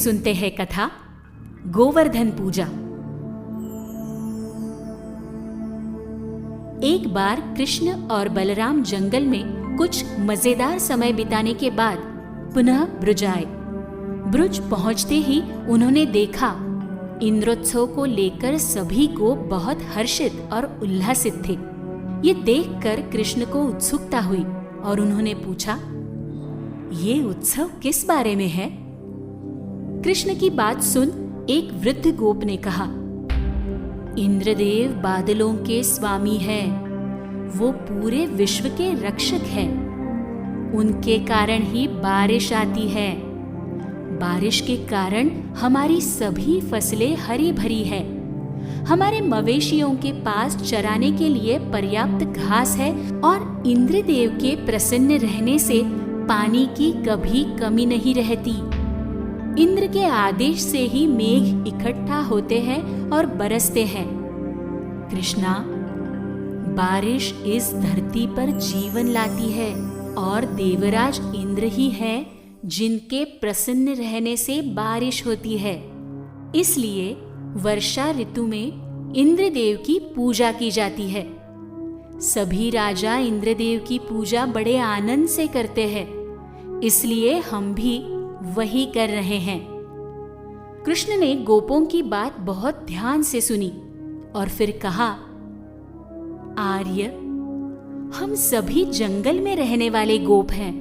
सुनते हैं कथा गोवर्धन पूजा। एक बार कृष्ण और बलराम जंगल में कुछ मजेदार समय बिताने के बाद पुनः ब्रज आए। ब्रज पहुंचते ही उन्होंने देखा इंद्रोत्सव को लेकर सभी को बहुत हर्षित और उल्लासित थे। ये देखकर कृष्ण को उत्सुकता हुई और उन्होंने पूछा, ये उत्सव किस बारे में है? कृष्ण की बात सुन एक वृद्ध गोप ने कहा, इंद्रदेव बादलों के स्वामी है, वो पूरे विश्व के रक्षक हैं। उनके कारण ही बारिश आती है। बारिश के कारण हमारी सभी फसलें हरी भरी है। हमारे मवेशियों के पास चराने के लिए पर्याप्त घास है और इंद्रदेव के प्रसन्न रहने से पानी की कभी कमी नहीं रहती। इंद्र के आदेश से ही मेघ इकट्ठा होते हैं और बरसते हैं। कृष्णा, बारिश इस धरती पर जीवन लाती है और देवराज इंद्र ही है जिनके प्रसन्न रहने से बारिश होती है। इसलिए वर्षा ऋतु में इंद्रदेव की पूजा की जाती है। सभी राजा इंद्रदेव की पूजा बड़े आनंद से करते हैं, इसलिए हम भी वही कर रहे हैं। कृष्ण ने गोपों की बात बहुत ध्यान से सुनी और फिर कहा, आर्य, हम सभी जंगल में रहने वाले गोप हैं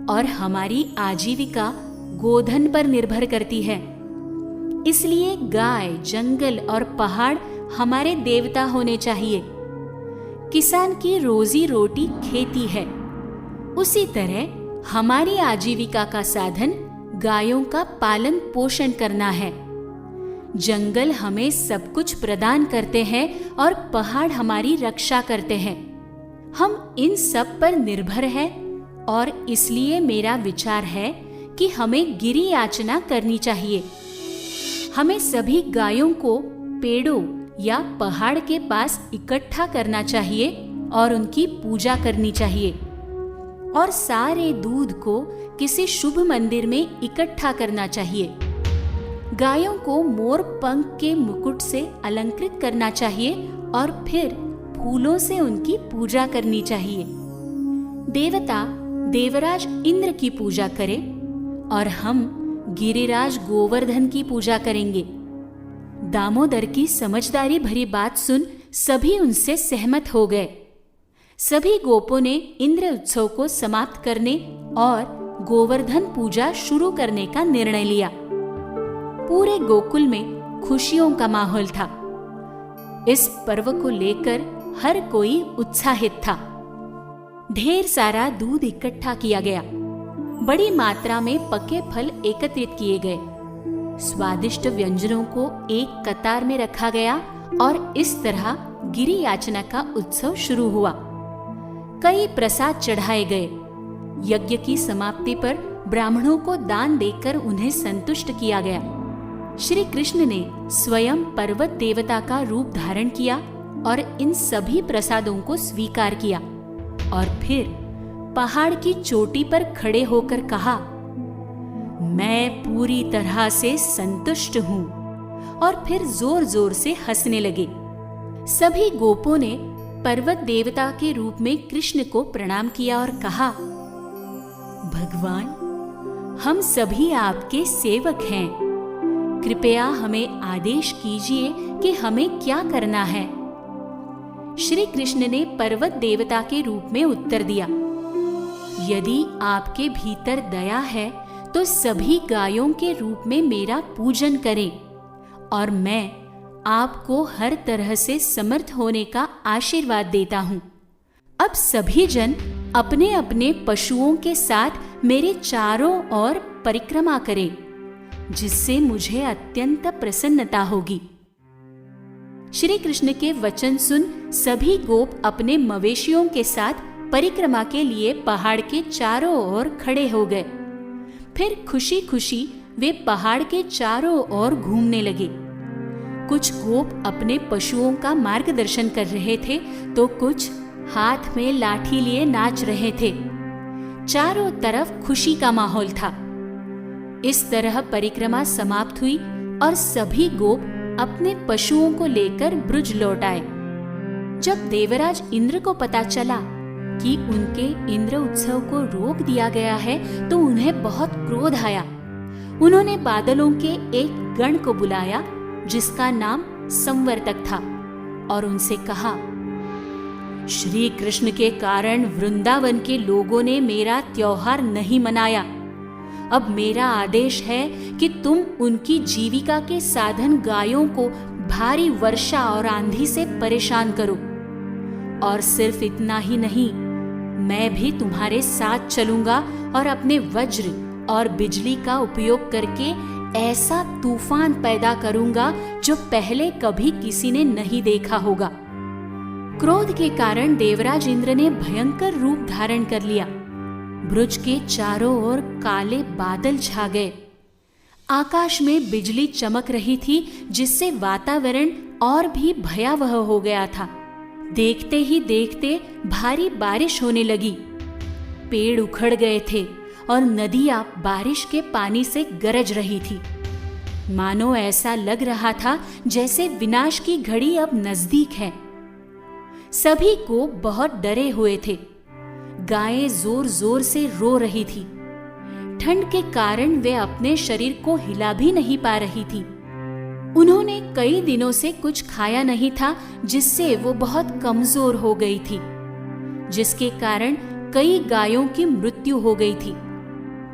और हमारी आजीविका गोधन पर निर्भर करती है। इसलिए गाय, जंगल और पहाड़ हमारे देवता होने चाहिए। किसान की रोजी रोटी खेती है, उसी तरह हमारी आजीविका का साधन गायों का पालन पोषण करना है। जंगल हमें सब कुछ प्रदान करते हैं और पहाड़ हमारी रक्षा करते हैं। हम इन सब पर निर्भर हैं और इसलिए मेरा विचार है कि हमें गिरी याचना करनी चाहिए। हमें सभी गायों को पेड़ों या पहाड़ के पास इकट्ठा करना चाहिए और उनकी पूजा करनी चाहिए और सारे दूध को किसी शुभ मंदिर में इकट्ठा करना चाहिए। गायों को मोर पंख के मुकुट से अलंकृत करना चाहिए और फिर फूलों से उनकी पूजा करनी चाहिए। देवता देवराज इंद्र की पूजा करें और हम गिरिराज गोवर्धन की पूजा करेंगे। दामोदर की समझदारी भरी बात सुन सभी उनसे सहमत हो गए। सभी गोपों ने इंद्र उत्सव को समाप्त करने और गोवर्धन पूजा शुरू करने का निर्णय लिया। पूरे गोकुल में खुशियों का माहौल था। इस पर्व को लेकर हर कोई उत्साहित था। ढेर सारा दूध इकट्ठा किया गया। बड़ी मात्रा में पके फल एकत्रित किए गए। स्वादिष्ट व्यंजनों को एक कतार में रखा गया और इस तरह गिरी याचना का उत्सव शुरू हुआ। कई प्रसाद चढ़ाए गए। यज्ञ की समाप्ति पर ब्राह्मणों को दान देकर उन्हें संतुष्ट किया गया। श्री कृष्ण ने स्वयं पर्वत देवता का रूप धारण किया और इन सभी प्रसादों को स्वीकार किया और फिर पहाड़ की चोटी पर खड़े होकर कहा, मैं पूरी तरह से संतुष्ट हूं, और फिर जोर जोर से हंसने लगे। सभी गोपों ने पर्वत देवता के रूप में कृष्ण को प्रणाम किया और कहा, भगवान, हम सभी आपके सेवक हैं। कृपया हमें आदेश कीजिए कि हमें क्या करना है। श्री कृष्ण ने पर्वत देवता के रूप में उत्तर दिया, यदि आपके भीतर दया है तो सभी गायों के रूप में मेरा पूजन करें और मैं आपको हर तरह से समर्थ होने का आशीर्वाद देता हूं। अब सभी जन अपने अपने पशुओं के साथ मेरे चारों ओर परिक्रमा करें, जिससे मुझे अत्यंत प्रसन्नता होगी। श्री कृष्ण के वचन सुन सभी गोप अपने मवेशियों के साथ परिक्रमा के लिए पहाड़ के चारों ओर खड़े हो गए। फिर खुशी खुशी वे पहाड़ के चारों ओर घूमने लगे। कुछ गोप अपने पशुओं का मार्गदर्शन कर रहे थे तो कुछ हाथ में लाठी लिए नाच रहे थे। चारों तरफ खुशी का माहौल था। इस तरह परिक्रमा समाप्त हुई और सभी गोप अपने पशुओं को लेकर ब्रुज लौट आए। जब देवराज इंद्र को पता चला कि उनके इंद्र उत्सव को रोक दिया गया है तो उन्हें बहुत क्रोध आया। उन्होंने बादलों के एक गण को बुलाया जिसका नाम संवर्तक था और उनसे कहा, श्री कृष्ण के कारण वृंदावन के लोगों ने मेरा त्योहार नहीं मनाया। अब मेरा आदेश है कि तुम उनकी जीविका के साधन गायों को भारी वर्षा और आंधी से परेशान करो। और सिर्फ इतना ही नहीं, मैं भी तुम्हारे साथ चलूंगा और अपने वज्र और बिजली का उपयोग करके ऐसा तूफान पैदा करूंगा जो पहले कभी किसी ने नहीं देखा होगा। क्रोध के कारण देवराज इंद्र ने भयंकर रूप धारण कर लिया। ब्रुज के चारों ओर काले बादल छा गए। आकाश में बिजली चमक रही थी जिससे वातावरण और भी भयावह हो गया था। देखते ही देखते भारी बारिश होने लगी। पेड़ उखड़ गए थे और नदियां बारिश के पानी से गरज रही थी। मानो ऐसा लग रहा था जैसे विनाश की घड़ी अब नजदीक है। सभी को बहुत डरे हुए थे। गायें जोर जोर से रो रही थी। ठंड के कारण वे अपने शरीर को हिला भी नहीं पा रही थी। उन्होंने कई दिनों से कुछ खाया नहीं था जिससे वो बहुत कमजोर हो गई थी, जिसके कारण कई गायों की मृत्यु हो गई थी।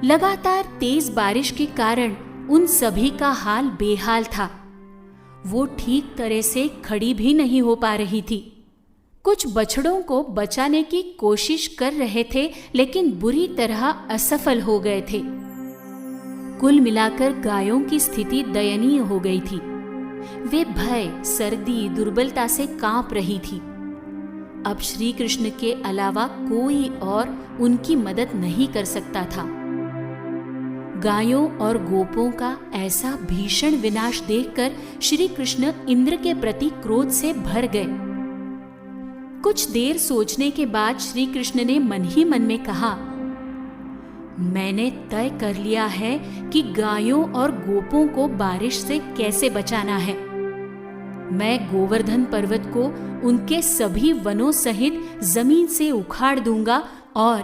लगातार तेज बारिश के कारण उन सभी का हाल बेहाल था। वो ठीक तरह से खड़ी भी नहीं हो पा रही थी। कुछ बछड़ों को बचाने की कोशिश कर रहे थे लेकिन बुरी तरह असफल हो गए थे। कुल मिलाकर गायों की स्थिति दयनीय हो गई थी। वे भय, सर्दी, दुर्बलता से कांप रही थी। अब श्री कृष्ण के अलावा कोई और उनकी मदद नहीं कर सकता था। गायों और गोपों का ऐसा भीषण विनाश देखकर श्री कृष्ण इंद्र के प्रति क्रोध से भर गए। कुछ देर सोचने के बाद श्री कृष्ण ने मन ही मन में कहा, मैंने तय कर लिया है कि गायों और गोपों को बारिश से कैसे बचाना है। मैं गोवर्धन पर्वत को उनके सभी वनों सहित जमीन से उखाड़ दूंगा और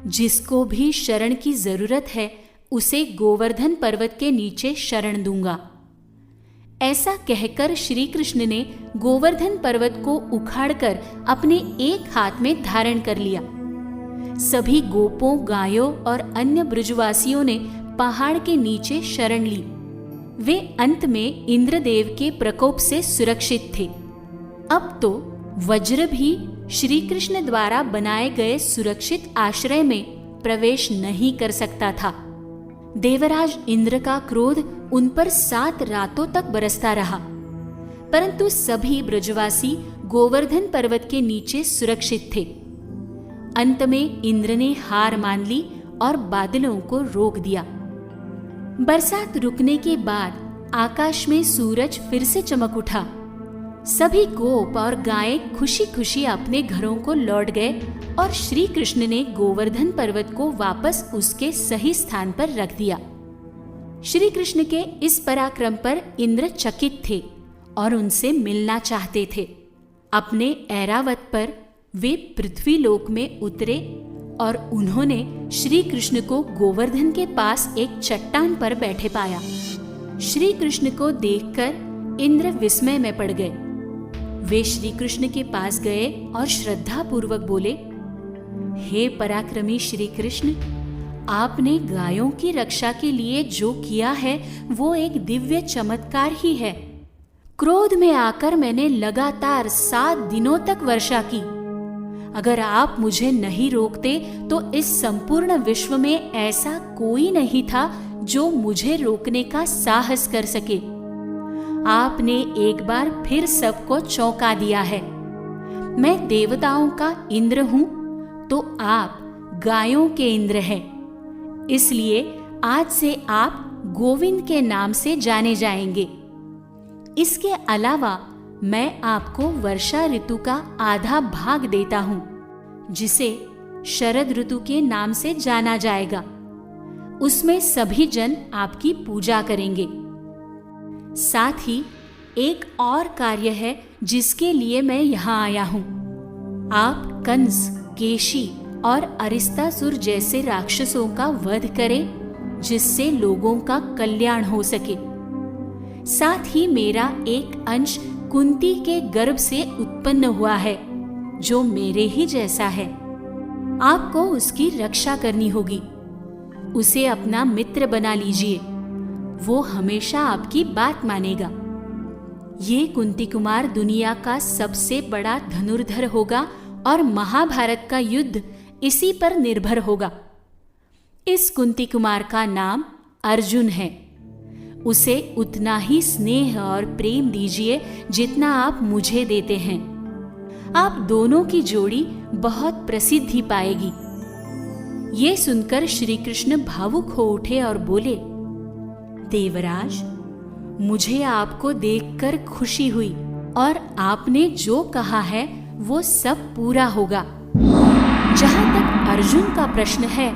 जिसको भी शरण की जरूरत है उसे गोवर्धन पर्वत के नीचे शरण दूंगा। ऐसा कहकर श्री कृष्ण ने गोवर्धन पर्वत को उखाड़कर अपने एक हाथ में धारण कर लिया। सभी गोपों, गायों और अन्य ब्रजवासियों ने पहाड़ के नीचे शरण ली। वे अंत में इंद्रदेव के प्रकोप से सुरक्षित थे। अब तो वज्र भी श्री कृष्ण द्वारा बनाए गए सुरक्षित आश्रय में प्रवेश नहीं कर सकता था। देवराज इंद्र का क्रोध उन पर 7 रातों तक बरसता रहा, परंतु सभी ब्रजवासी गोवर्धन पर्वत के नीचे सुरक्षित थे। अंत में इंद्र ने हार मान ली और बादलों को रोक दिया। बरसात रुकने के बाद आकाश में सूरज फिर से चमक उठा। सभी गोप और गायें खुशी खुशी अपने घरों को लौट गए और श्री कृष्ण ने गोवर्धन पर्वत को वापस उसके सही स्थान पर रख दिया। श्री कृष्ण के इस पराक्रम पर इंद्र चकित थे और उनसे मिलना चाहते थे। अपने ऐरावत पर वे पृथ्वी लोक में उतरे और उन्होंने श्री कृष्ण को गोवर्धन के पास एक चट्टान पर बैठे पाया। श्री कृष्ण को देखकर इंद्र विस्मय में पड़ गए। वे श्री कृष्ण के पास गए और श्रद्धा पूर्वक बोले, हे पराक्रमी श्री कृष्ण, आपने गायों की रक्षा के लिए जो किया है वो एक दिव्य चमत्कार ही है। क्रोध में आकर मैंने लगातार 7 दिनों तक वर्षा की। अगर आप मुझे नहीं रोकते तो इस संपूर्ण विश्व में ऐसा कोई नहीं था जो मुझे रोकने का साहस कर सके। आपने एक बार फिर सबको चौंका दिया है। मैं देवताओं का इंद्र हूं तो आप गायों के इंद्र हैं। इसलिए आज से आप गोविंद के नाम से जाने जाएंगे। इसके अलावा मैं आपको वर्षा ऋतु का आधा भाग देता हूं, जिसे शरद ऋतु के नाम से जाना जाएगा। उसमें सभी जन आपकी पूजा करेंगे। साथ ही एक और कार्य है जिसके लिए मैं यहाँ आया हूँ। आप कंस, केशी और अरिस्तासुर जैसे राक्षसों का वध करें, जिससे लोगों का कल्याण हो सके। साथ ही मेरा एक अंश कुंती के गर्भ से उत्पन्न हुआ है, जो मेरे ही जैसा है। आपको उसकी रक्षा करनी होगी। उसे अपना मित्र बना लीजिए, वो हमेशा आपकी बात मानेगा। ये कुंती कुमार दुनिया का सबसे बड़ा धनुर्धर होगा और महाभारत का युद्ध इसी पर निर्भर होगा। इस कुंती कुमार का नाम अर्जुन है। उसे उतना ही स्नेह और प्रेम दीजिए जितना आप मुझे देते हैं। आप दोनों की जोड़ी बहुत प्रसिद्धि पाएगी। ये सुनकर श्री कृष्ण भावुक हो उठे और बोले, देवराज, मुझे आपको देखकर खुशी हुई और आपने जो कहा है वो सब पूरा होगा। जहां तक अर्जुन का प्रश्न है,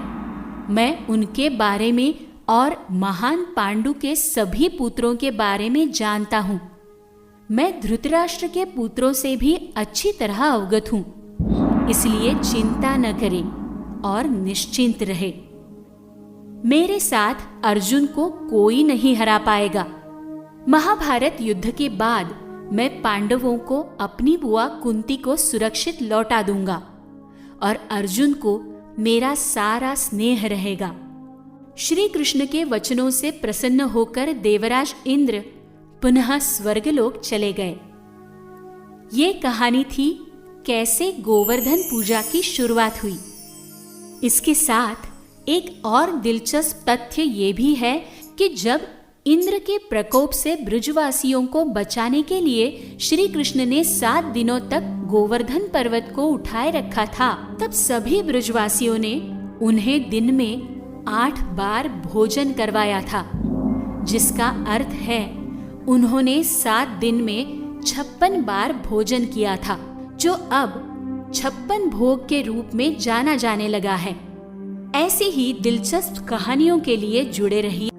मैं उनके बारे में और महान पांडु के सभी पुत्रों के बारे में जानता हूं। मैं धृतराष्ट्र के पुत्रों से भी अच्छी तरह अवगत हूं, इसलिए चिंता न करें और निश्चिंत रहे। मेरे साथ अर्जुन को कोई नहीं हरा पाएगा। महाभारत युद्ध के बाद मैं पांडवों को अपनी बुआ कुंती को सुरक्षित लौटा दूंगा और अर्जुन को मेरा सारा स्नेह रहेगा। श्री कृष्ण के वचनों से प्रसन्न होकर देवराज इंद्र पुनः स्वर्गलोक चले गए। ये कहानी थी कैसे गोवर्धन पूजा की शुरुआत हुई। इसके साथ एक और दिलचस्प तथ्य ये भी है कि जब इंद्र के प्रकोप से ब्रजवासियों को बचाने के लिए श्री कृष्ण ने 7 दिनों तक गोवर्धन पर्वत को उठाए रखा था, तब सभी ब्रजवासियों ने उन्हें दिन में 8 बार भोजन करवाया था, जिसका अर्थ है उन्होंने 7 दिन में 56 बार भोजन किया था, जो अब 56 भोग के रूप में जाना जाने लगा है। ऐसी ही दिलचस्प कहानियों के लिए जुड़े रहिए